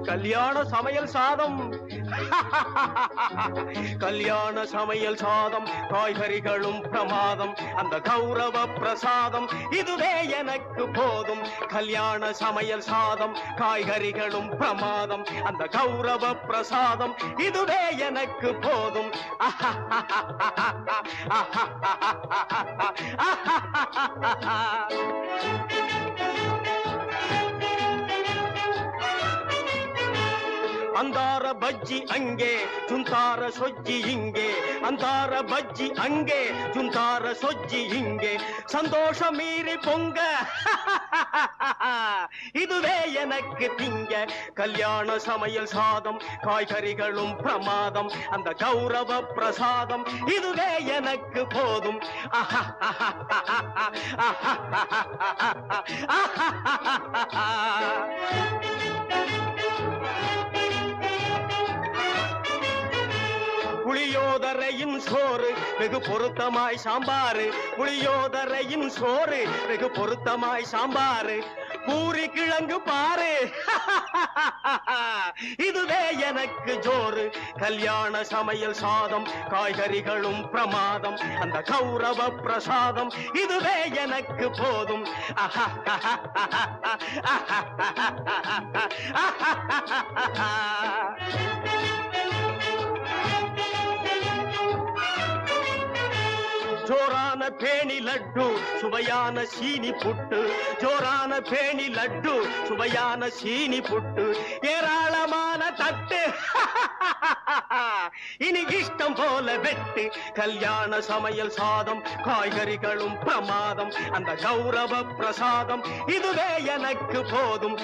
கல்யாண சமையல் சாதம். கல்யாண சமையல் சாதம், காய்கறிகளும் பிரமாதம், அந்த கௌரவ பிரசாதம் இதுவே எனக்கு போதும். கல்யாண சமையல் சாதம், காய்கறிகளும் பிரமாதம், அந்த கௌரவ பிரசாதம் இதுவே எனக்கு போதும். அந்தார பஜ்ஜி அங்கே, சுந்தார சொஜ்ஜி இங்கே. அந்தார பஜ்ஜி அங்கே, சுந்தார சொஜ்ஜி இங்கே. சந்தோஷம் மீறி பொங்க இதுவே எனக்கு திங்க. கல்யாண சமையல் சாதம், காய்கறிகளும் பிரமாதம், அந்த கௌரவ பிரசாதம் இதுவே எனக்கு போதும். புளியோதரையின் சோறு வெகு பொருத்தமாய் சாம்பாரு. புளியோதரையின் சோறு வெகு பொருத்தமாய் சாம்பாரு. பூரி கிழங்கு பாரு இதுவே எனக்கு ஜோறு. கல்யாண சமையல் சாதம், காய்கறிகளும் பிரமாதம், அந்த கௌரவ பிரசாதம் இதுவே எனக்கு போதும். ஜோரான பேணி லட்டு, சுவையான சீனி புட்டு. ஜோரான பேணி லட்டு, சுவையான சீனி புட்டு. ஏராளமான தட்டு இனி இஷ்டம் போல வெட்டு. கல்யாண சமையல் சாதம், காய்கறிகளும் பிரமாதம், அந்த கௌரவ பிரசாதம் இதுவே எனக்கு போதும்.